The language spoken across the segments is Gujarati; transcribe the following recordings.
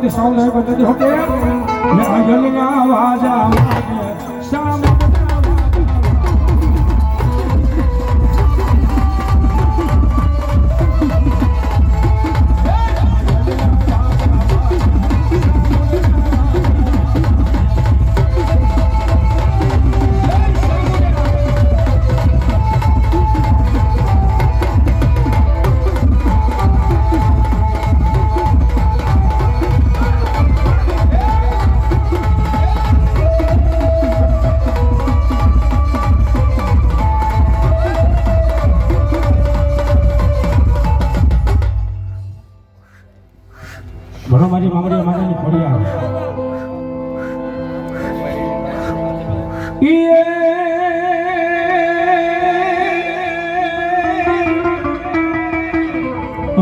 બધી સાઉન્ડ હે બધી હોતે ને અજલના વાજા શામ ભણો મારી મામડી માતાની ફળિયા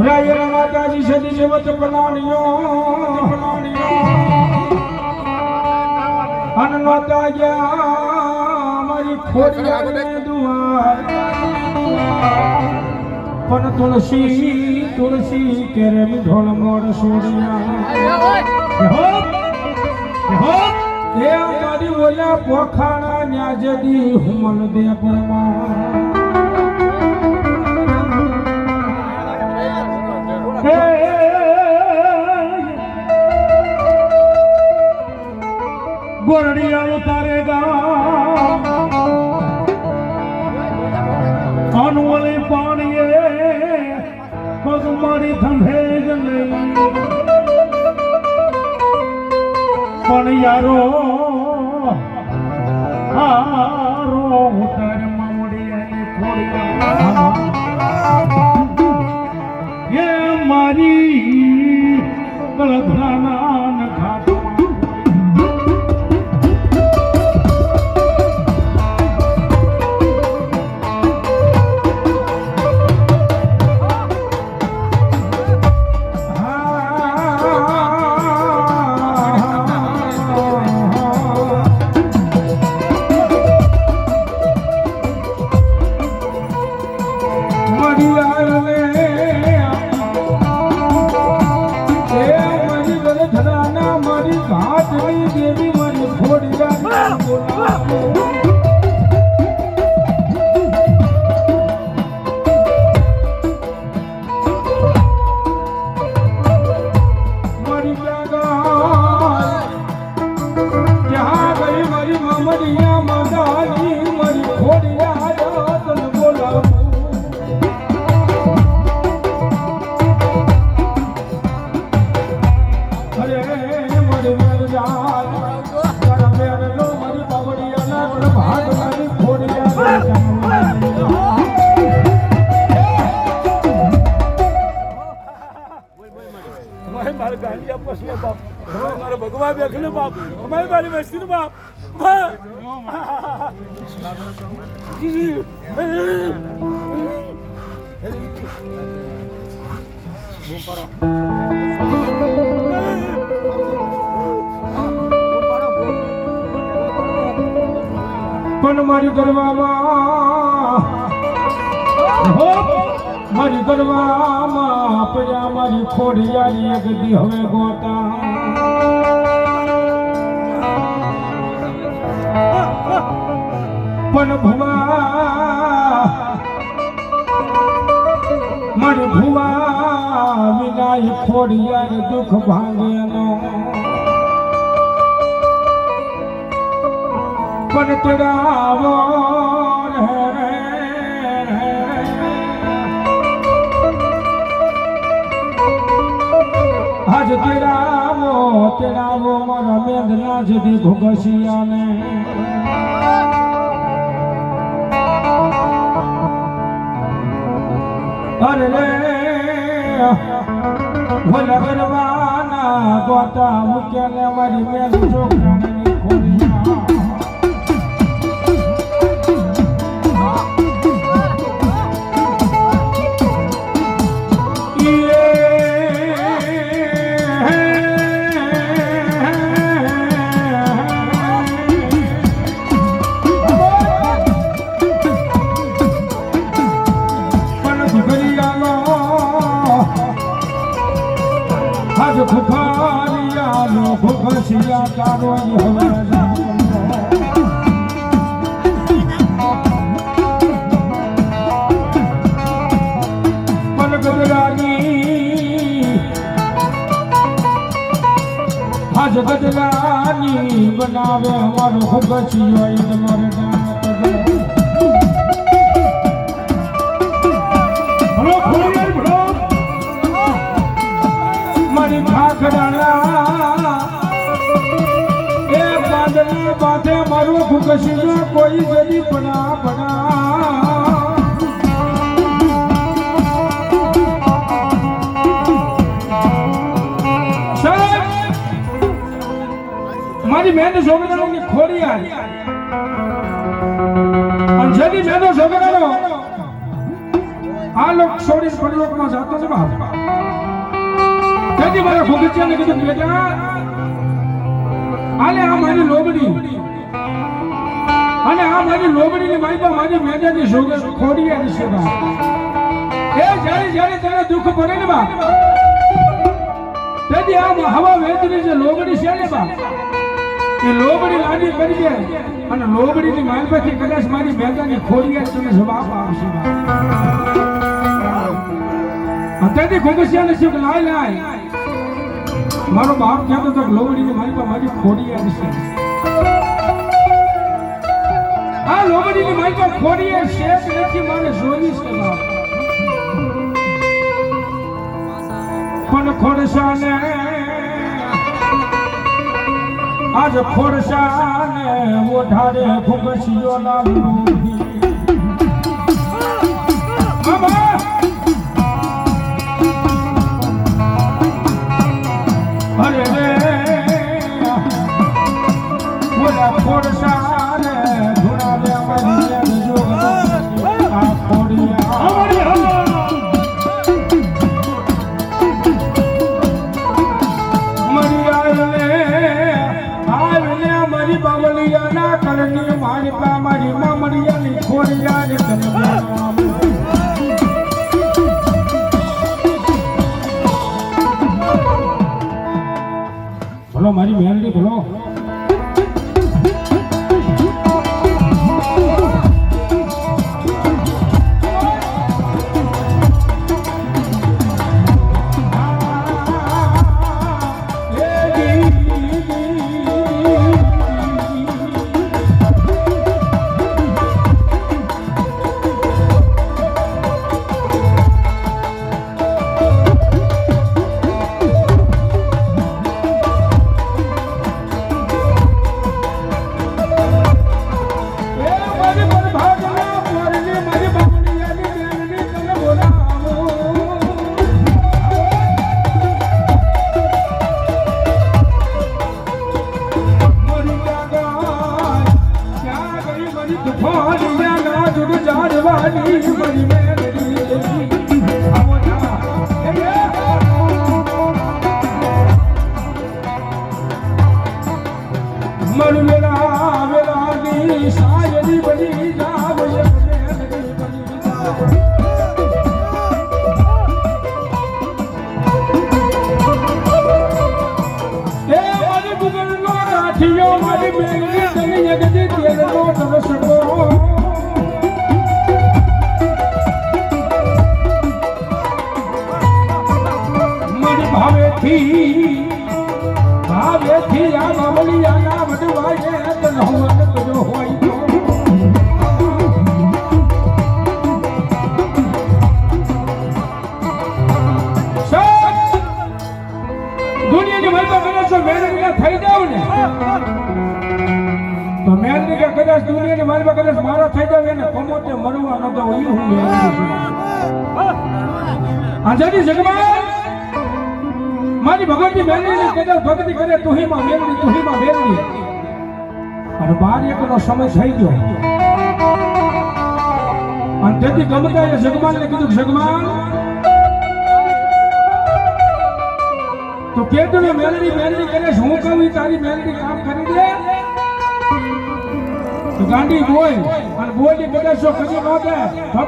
રાયરા માતાજી સદી જવત બનાણ્યો અનનો તાજા મારી ફળિયા દુઆ પણ તુલસી કેરે ઢોળ મોડ સોડિયા એ મારી ઓલા પોખાણા ન્યા જદી હુમલ દે પરમા ગોરડિયા તારે ગા અનવલી પાણીએ પગ મારી થંભે જ નહીં પણ યારો ઉતાર મામડી એ મારી કળધરાના નખા ભગવાન દેખલે બાપ અમારી મારી વસ્તી બાપ પણ મારી ગરવામાં મારી ગરવામાં પર્યા મારી ખોડિયાની ગદી હવે ગોતા પણ ભુવા મારી ભુવા વિનાય ખોડિયાર દુઃખ ભાંગેનો પણ તેરાવો આજ તેરાવો મારા મેઘના જદી ઘોઘસિયાને અરે રે ભોલા ગરવાના ગોતા મૂક્યા મારી મેઘ છોકરાની ખોડિયા આજ ખુખારી ઘુઘસિયા તારો હવે જગદલાની બનાવે અમારો ઘુઘસિયો એ તમારે મારી ભાખડાના એ બાંધણા બાંધે મારો ઘુઘસિયો કોઈ જડી બના મારી મેનો છોકરાની ખોડી આવી અને જેની મેનો છોકરાનો આ લોક છોડી પરલોકમાં જતો છે બાપ તેથી મારા ઘુઘસિયાને કીધું બેટા આલે આ મારી લોબડી અને આ મારી લોબડીની મારી મારી મેજાની છોકરી ખોડી આવી છે બાપ એ જ્યારે તને દુઃખ પડે ને બાપ તેથી આ હવા વેચની જે લોબડી છે ને બાપ એ લોબડી લાડી કરી દે અને લોબડીની માલપથી કદાચ મારી મેદાની ખોડિયા તને જવાબ આવશે અત્યારથી ઘુઘસિયાને શીખ લાય મારો બાપ કહેતો તો લોબડીની મારી ખોડિયા છે આ લોબડીની મારી ખોડિયા શેખ નથી મારે જોઈ છે બાપ પણ ખોડસાને આજ ખોડસાને ઓઢાડે ઘુઘસિયો લાવ્યો અરે રે ઓલા ખોડસાને ધુણાવે અમારી જો આ ખોડિયા બાવલિયાના કરણી મારી પા મારી મામડિયાની ખોડિયાની તને ભલો મારી મેલડી ભલો ભાવેથી આ બાવલિયાના વડવાએ તન હવન કર્યો હોય દુનિયાની મરતા કદાચ મેળવીને થઈ જાવ ને તો મેળવી કે કદાચ દુનિયાની મરતા કદાચ મારા થઈ જાવ એને કમોતે મરવા ન દો હું આજાદી જગમાં મારી ભગવતી મેલડી કદાચ ભક્તિ કરે તુહીમાં મેલડી અને 12 એકનો સમય થઈ ગયો અને તેથી ગમતાએ જગમાનને કીધું જગમાન તો કેતને મેલડી કરે હું કહું તારી મેલડી કામ કરી દે તો ગાંડી બોય અને બોલી કદાચ જો કદી ન દે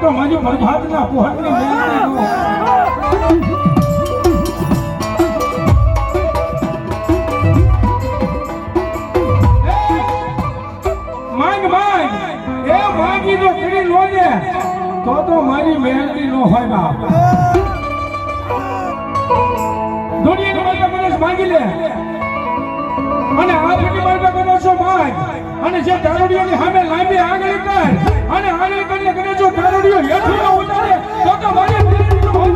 તો મારી પ્રભાતના પોહરની મેલડી નો તો મારી મહેનતી નો હોય બાપ. દુનિયાની માલપા કદાચ માંગી લે અને આફ્રિકી માલપા કદાચ માંગ અને જે દારૂડિયાની સામે લાંબી આંગળી કર અને આંગળી કરીને કદાચ જો દારૂડિયો હેઠું ન ઉતારે તો મારી મહેનતી નો હોય.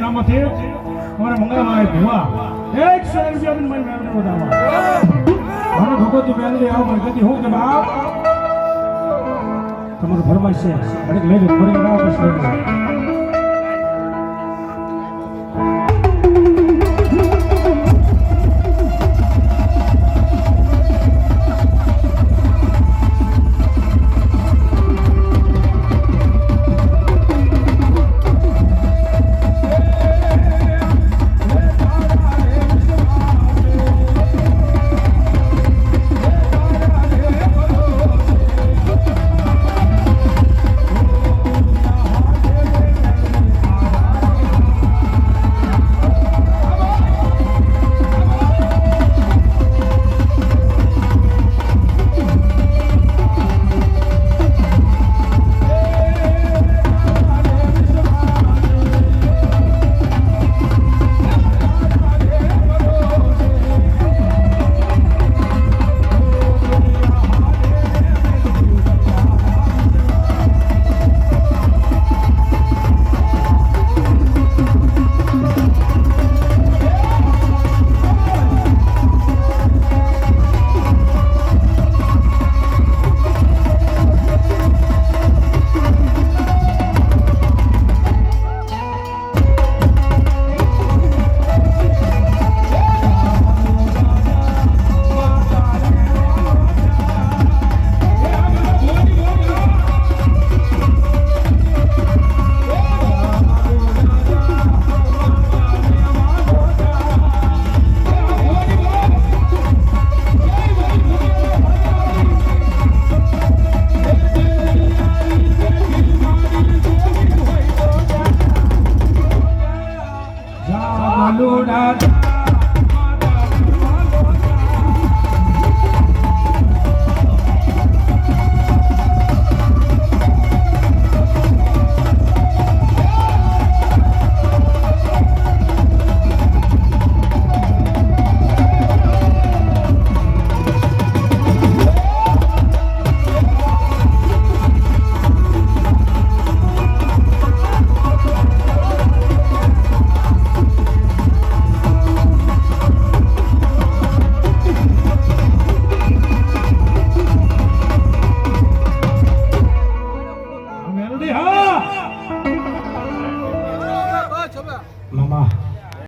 અમારા મંગળામાં ભુવા 100 રૂપિયા મને મેળવી વધારવા. અને ભગવતી મેલડી આવો મને કદી હું કે બાપ તમારું ફરમાઈશ છે અને લઈને ફરી ના બસ લઈને